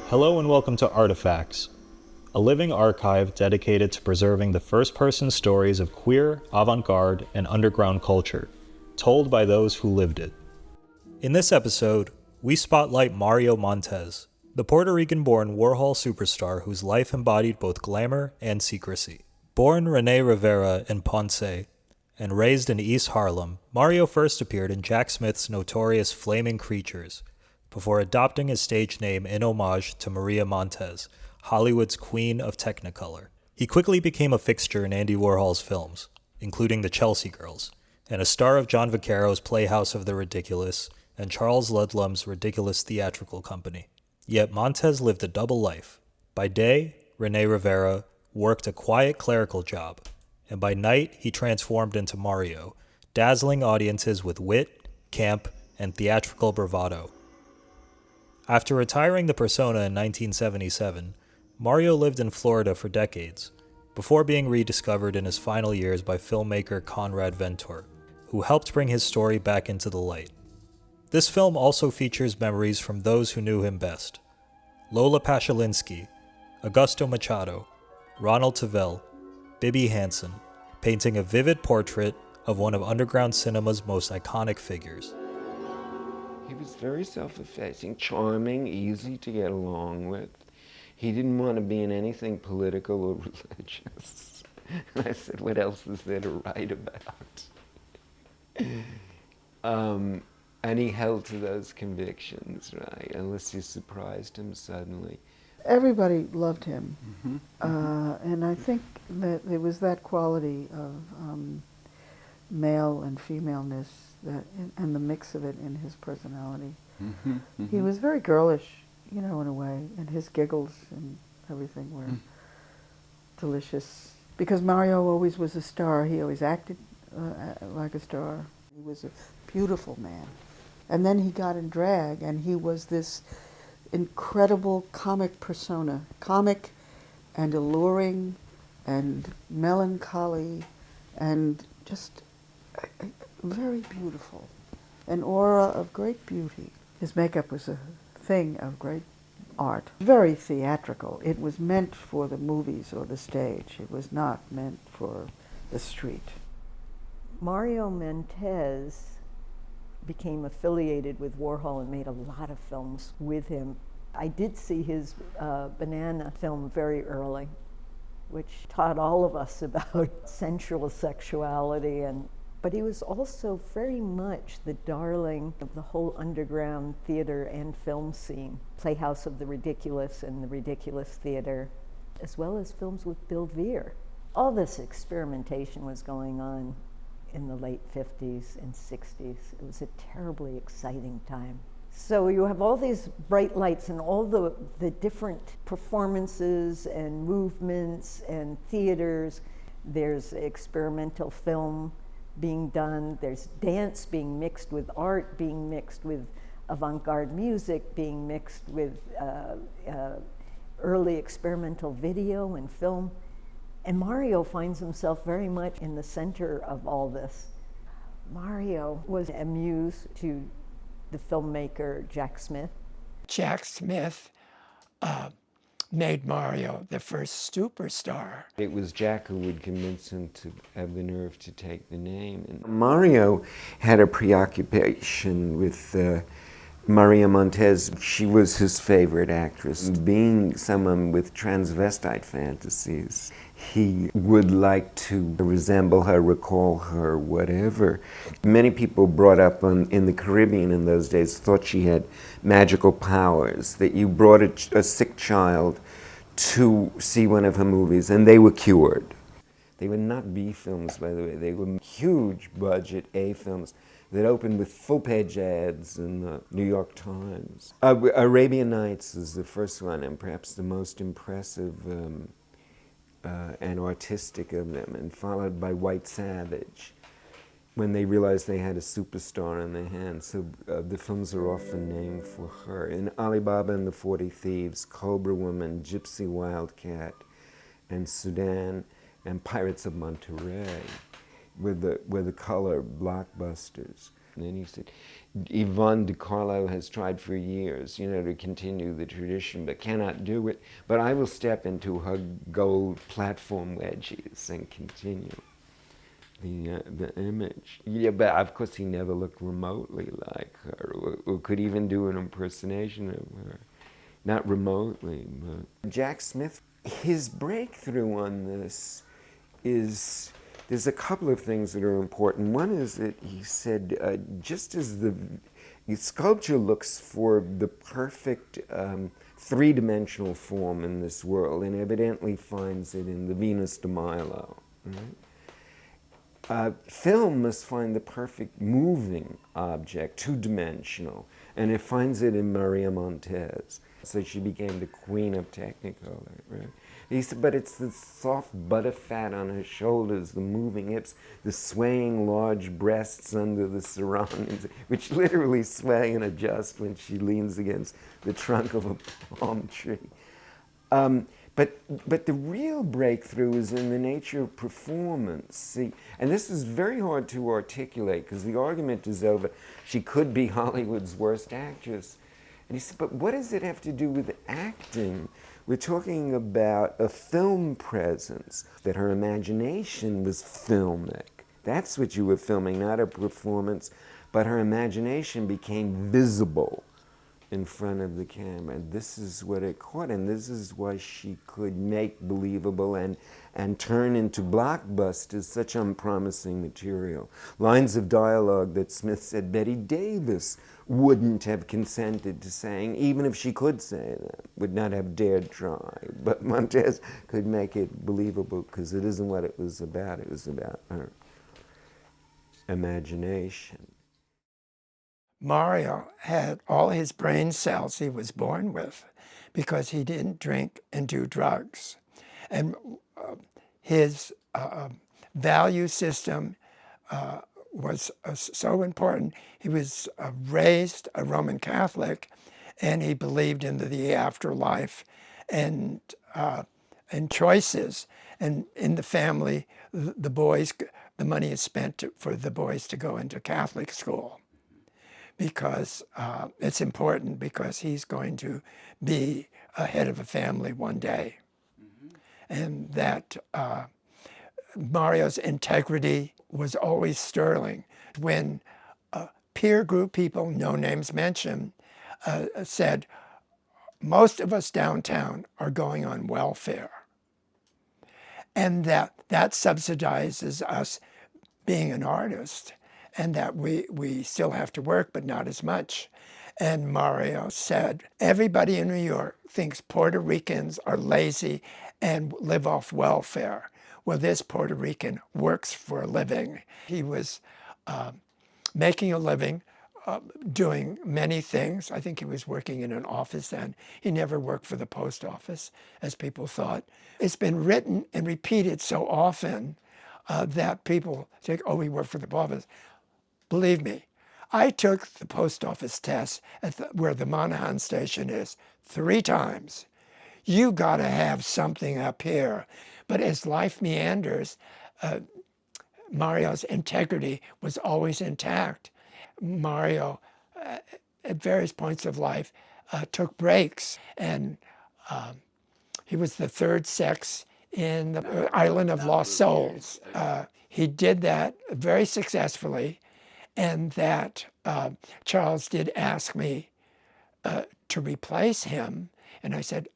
Hello and welcome to Artifacts, a living archive dedicated to preserving the first-person stories of queer, avant-garde, and underground culture, told by those who lived it. In this episode, we spotlight Mario Montez, the Puerto Rican-born Warhol superstar whose life embodied both glamour and secrecy. Born Rene Rivera in Ponce and raised in East Harlem, Mario first appeared in Jack Smith's notorious Flaming Creatures, before adopting his stage name in homage to Maria Montez, Hollywood's Queen of Technicolor. He quickly became a fixture in Andy Warhol's films, including The Chelsea Girls, and a star of John Vaccaro's Playhouse of the Ridiculous and Charles Ludlam's Ridiculous Theatrical Company. Yet Montez lived a double life. By day, Rene Rivera worked a quiet clerical job, and by night he transformed into Mario, dazzling audiences with wit, camp, and theatrical bravado. After retiring the persona in 1977, Mario lived in Florida for decades, before being rediscovered in his final years by filmmaker Conrad Ventur, who helped bring his story back into the light. This film also features memories from those who knew him best: Lola Pashalinski, Augusto Machado, Ronald Tavel, Bibi Hansen, painting a vivid portrait of one of underground cinema's most iconic figures. He was very self-effacing, charming, easy to get along with. He didn't want to be in anything political or religious. And I said, what else is there to write about? And he held to those convictions, right? Unless you surprised him suddenly. Everybody loved him. And I think that there was that quality of male and femaleness and the mix of it in his personality. He was very girlish, in a way, and his giggles and everything were delicious. Because Mario always was a star. He always acted like a star. He was a beautiful man. And then he got in drag, and he was this incredible comic persona. Comic and alluring and melancholy and just very beautiful. An aura of great beauty. His makeup was a thing of great art. Very theatrical. It was meant for the movies or the stage. It was not meant for the street. Mario Montez became affiliated with Warhol and made a lot of films with him. I did see his Banana film very early, which taught all of us about sensual sexuality, but he was also very much the darling of the whole underground theater and film scene. Playhouse of the Ridiculous and the Ridiculous Theater, as well as films with Bill Veer. All this experimentation was going on in the late 50s and 60s. It was a terribly exciting time. So you have all these bright lights and all the different performances and movements and theaters. There's experimental film being done. There's dance being mixed with art, being mixed with avant-garde music, being mixed with early experimental video and film. And Mario finds himself very much in the center of all this. Mario was a muse to the filmmaker Jack Smith. Jack Smith made Mario the first superstar. It was Jack who would convince him to have the nerve to take the name. And Mario had a preoccupation with Maria Montez. She was his favorite actress. Being someone with transvestite fantasies, he would like to resemble her, recall her, whatever. Many people brought up in the Caribbean in those days thought she had magical powers, that you brought a sick child to see one of her movies and they were cured. They were not B films, by the way. They were huge budget A films that opened with full-page ads in the New York Times. Arabian Nights is the first one and perhaps the most impressive and artistic of them, and followed by White Savage, when they realized they had a superstar in their hands. So the films are often named for her. In Alibaba and the 40 Thieves, Cobra Woman, Gypsy Wildcat, and Sudan, and Pirates of Monterey were the color blockbusters. And then he said, Yvonne DiCarlo has tried for years, to continue the tradition, but cannot do it. But I will step into her gold platform wedges and continue the image. Yeah, but of course he never looked remotely like her, or could even do an impersonation of her. Not remotely, but Jack Smith, his breakthrough on this is, there's a couple of things that are important. One is that he said, just as the sculpture looks for the perfect three-dimensional form in this world, and evidently finds it in the Venus de Milo, right? Film must find the perfect moving object, two-dimensional, and it finds it in Maria Montez. So she became the Queen of Technicolor, right? He said, but it's the soft butter fat on her shoulders, the moving hips, the swaying large breasts under the surroundings, which literally sway and adjust when she leans against the trunk of a palm tree. But the real breakthrough is in the nature of performance. See, and this is very hard to articulate because the argument is over. She could be Hollywood's worst actress. And he said, but what does it have to do with acting? We're talking about a film presence, that her imagination was filmic. That's what you were filming, not a performance, but her imagination became visible in front of the camera. This is what it caught, and this is why she could make believable and turn into blockbusters such unpromising material. Lines of dialogue that Smith said Betty Davis wouldn't have consented to saying, even if she could say them, would not have dared try. But Montez could make it believable because it isn't what it was about. It was about her imagination. Mario had all his brain cells he was born with because he didn't drink and do drugs. And his value system was so important. He was raised a Roman Catholic, and he believed in the afterlife and choices. And in the family, the boys, the money is spent for the boys to go into Catholic school, because it's important, because he's going to be a head of a family one day. Mm-hmm. And that Mario's integrity was always sterling. When peer group people, no names mentioned, said, most of us downtown are going on welfare, and that subsidizes us being an artist, and that we still have to work, but not as much. And Mario said, everybody in New York thinks Puerto Ricans are lazy and live off welfare. Well, this Puerto Rican works for a living. He was making a living, doing many things. I think he was working in an office then. He never worked for the post office, as people thought. It's been written and repeated so often that people think, oh, he worked for the office. Believe me, I took the post office test at where the Monahan station is 3 times. You got to have something up here. But as life meanders, Mario's integrity was always intact. Mario, at various points of life, took breaks, and he was the third sex in the Island of Lost Souls. He did that very successfully, and that Charles did ask me to replace him, and I said,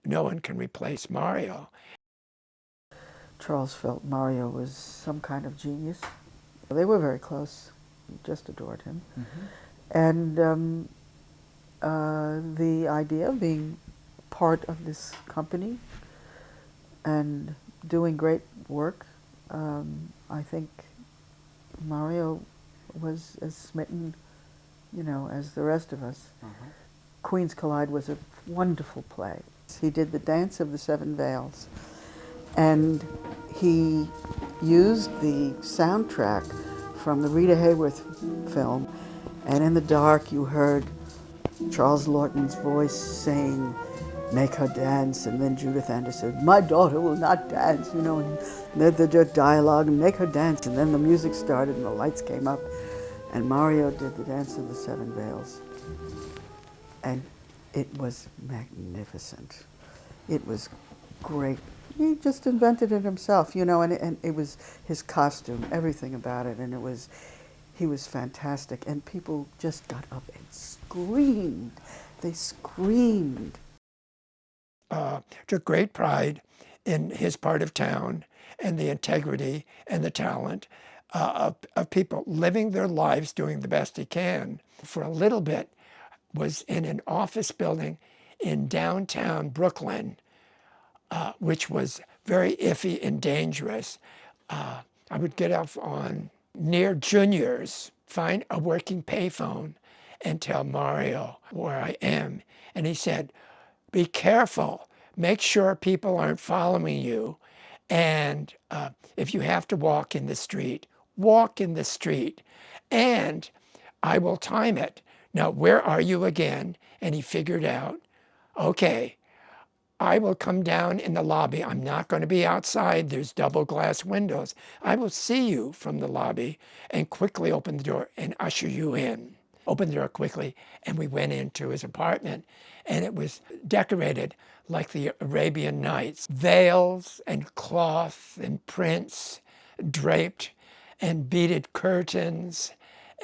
no one can replace Mario. Charles felt Mario was some kind of genius. They were very close, just adored him. Mm-hmm. And the idea of being part of this company and doing great work, I think Mario was as smitten, as the rest of us. Uh-huh. Queens Collide was a wonderful play. He did the Dance of the Seven Veils, and he used the soundtrack from the Rita Hayworth film, and in the dark you heard Charles Lawton's voice saying, "Make her dance," and then Judith Anderson, "My daughter will not dance," and the dialogue, "Make her dance," and then the music started and the lights came up, And Mario did the Dance of the Seven Veils. And it was magnificent. It was great. He just invented it himself, you know, and it was his costume, everything about it, and he was fantastic. And people just got up and screamed. They screamed. Took great pride in his part of town and the integrity and the talent of people living their lives doing the best they can. For a little bit, was in an office building in downtown Brooklyn, which was very iffy and dangerous. I would get off on near Junior's, find a working payphone, and tell Mario where I am. And he said, be careful, make sure people aren't following you. And if you have to walk in the street, walk in the street. And I will time it. Now, where are you again? And he figured out, okay, I will come down in the lobby. I'm not going to be outside. There's double glass windows. I will see you from the lobby and quickly open the door and usher you in. Opened the door quickly, and we went into his apartment, and it was decorated like the Arabian Nights. Veils and cloth and prints draped and beaded curtains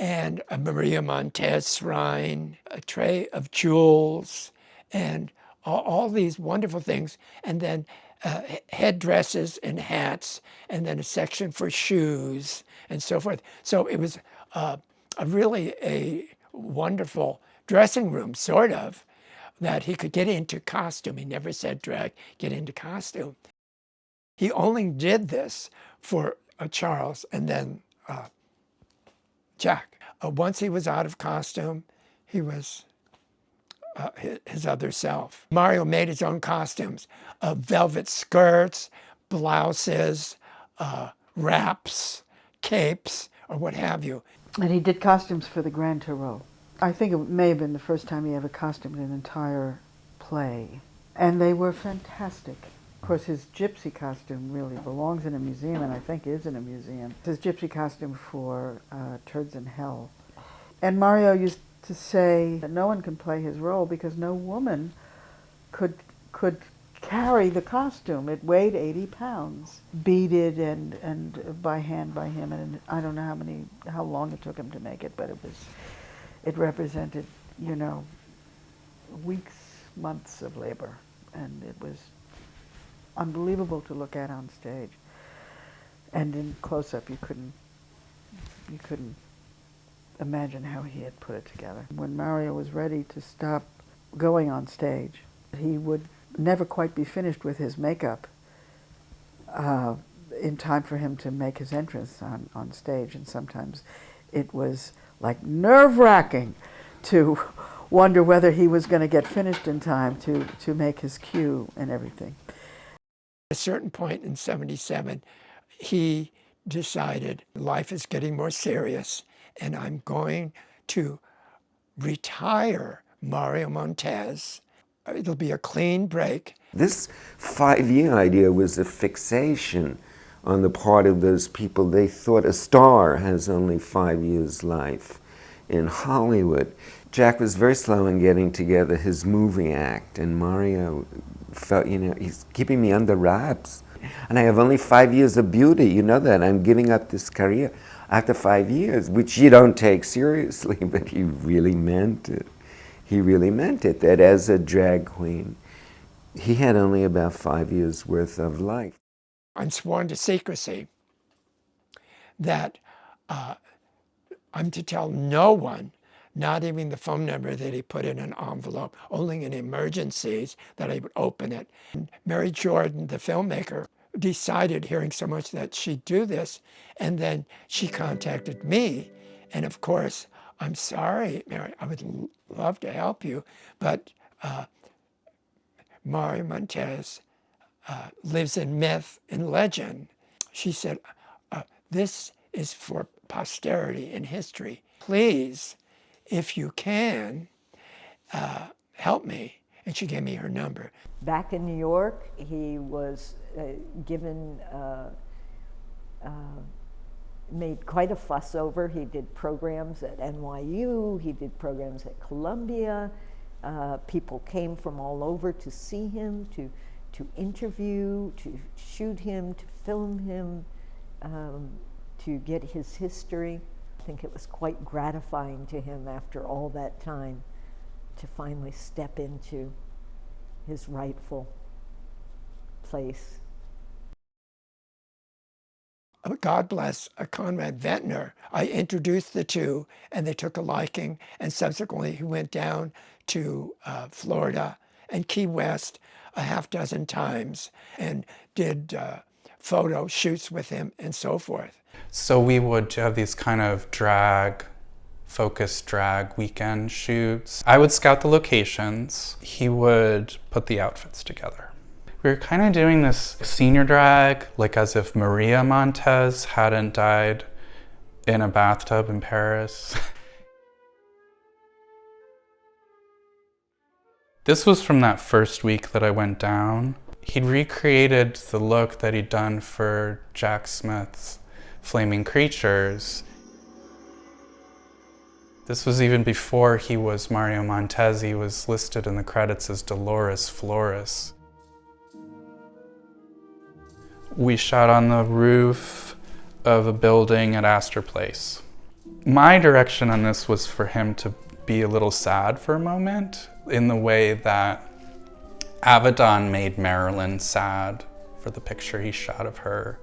and a Maria Montez shrine, a tray of jewels, and all these wonderful things, and then headdresses and hats, and then a section for shoes and so forth. So it was really a wonderful dressing room, sort of, that he could get into costume. He never said drag, get into costume. He only did this for Charles and then Jack. Once he was out of costume, he was his other self. Mario made his own costumes, velvet skirts, blouses, wraps, capes, or what have you. And he did costumes for the Grand Tarot. I think it may have been the first time he ever costumed an entire play. And they were fantastic. Of course, his gypsy costume really belongs in a museum, and I think is in a museum. His gypsy costume for Turds in Hell. And Mario used to say that no one can play his role because no woman could carry the costume. It weighed 80 pounds, beaded and by hand by him, and I don't know how long it took him to make it, but it represented, you know, weeks, months of labor, and it was unbelievable to look at on stage. And in close-up, you couldn't imagine how he had put it together. When Mario was ready to stop going on stage, he would never quite be finished with his makeup in time for him to make his entrance on stage, and sometimes it was like nerve-wracking to wonder whether he was going to get finished in time to make his cue and everything. At a certain point in '77, he decided life is getting more serious, and I'm going to retire Mario Montez. It'll be a clean break. This 5-year idea was a fixation on the part of those people. They thought a star has only 5 years' life in Hollywood. Jack was very slow in getting together his movie act, and Mario felt, you know, he's keeping me under wraps. And I have only 5 years of beauty, you know that. I'm giving up this career after 5 years, which you don't take seriously, but he really meant it. He really meant it, that as a drag queen, he had only about 5 years' worth of life. I'm sworn to secrecy that I'm to tell no one, not even the phone number that he put in an envelope, only in emergencies that I would open it. And Mary Jordan, the filmmaker, decided, hearing so much, that she'd do this, and then she contacted me. And of course, I'm sorry, Mary, I would love to help you, but Maria Montez lives in myth and legend. She said, this is for posterity and history. Please, if you can, help me. And she gave me her number. Back in New York, he was given made quite a fuss over. He did programs at NYU, he did programs at Columbia. People came from all over to see him, to interview, to shoot him, to film him, to get his history. I think it was quite gratifying to him after all that time to finally step into his rightful place. God bless Conrad Ventur. I introduced the two, and they took a liking, and subsequently he went down to Florida and Key West a half dozen times and did photo shoots with him and so forth. So we would have these kind of focused drag weekend shoots. I would scout the locations. He would put the outfits together. We were kind of doing this senior drag, like as if Maria Montez hadn't died in a bathtub in Paris. This was from that first week that I went down. He'd recreated the look that he'd done for Jack Smith's Flaming Creatures. This was even before he was Mario Montez. He was listed in the credits as Dolores Flores. We shot on the roof of a building at Astor Place. My direction on this was for him to be a little sad for a moment, in the way that Avedon made Marilyn sad for the picture he shot of her.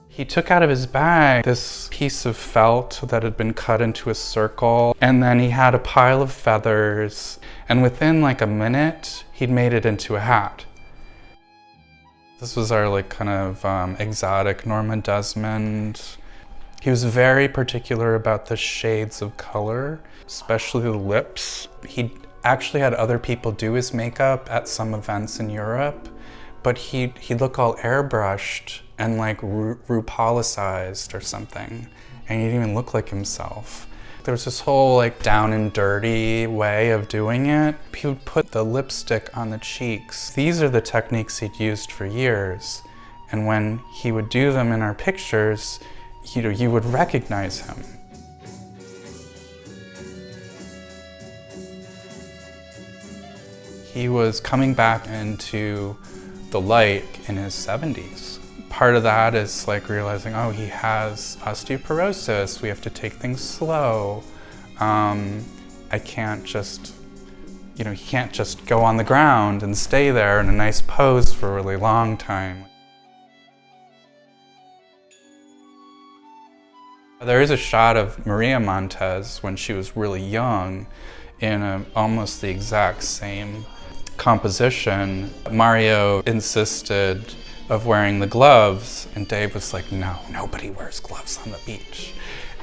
He took out of his bag this piece of felt that had been cut into a circle, and then he had a pile of feathers, and within like a minute, he'd made it into a hat. This was our like kind of exotic Norma Desmond. He was very particular about the shades of color, especially the lips. He actually had other people do his makeup at some events in Europe, but he'd look all airbrushed and like RuPaulicized or something, and he didn't even look like himself. There was this whole like down and dirty way of doing it. He would put the lipstick on the cheeks. These are the techniques he'd used for years, and when he would do them in our pictures, you would recognize him. He was coming back into the light in his 70s. Part of that is like realizing, oh, he has osteoporosis. We have to take things slow. I can't just, he can't just go on the ground and stay there in a nice pose for a really long time. There is a shot of Maria Montez when she was really young in almost the exact same composition. Mario insisted of wearing the gloves, and Dave was like, no, nobody wears gloves on the beach.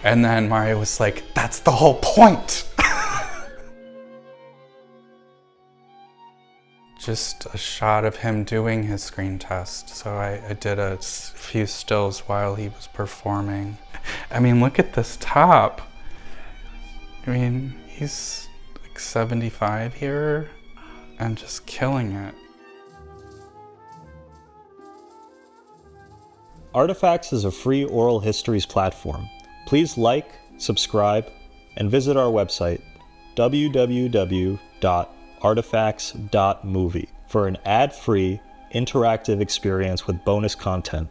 And then Mario was like, that's the whole point. Just a shot of him doing his screen test. So I did a few stills while he was performing. I mean, look at this top. I mean, he's like 75 here and just killing it. Artifacts is a free oral histories platform. Please like, subscribe, and visit our website, www.artifacts.movie, for an ad-free, interactive experience with bonus content.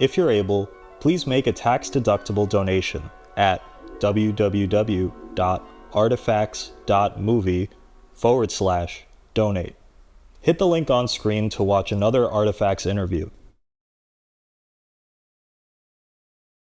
If you're able, please make a tax-deductible donation at www.artifacts.movie/donate. Hit the link on screen to watch another Artifacts interview.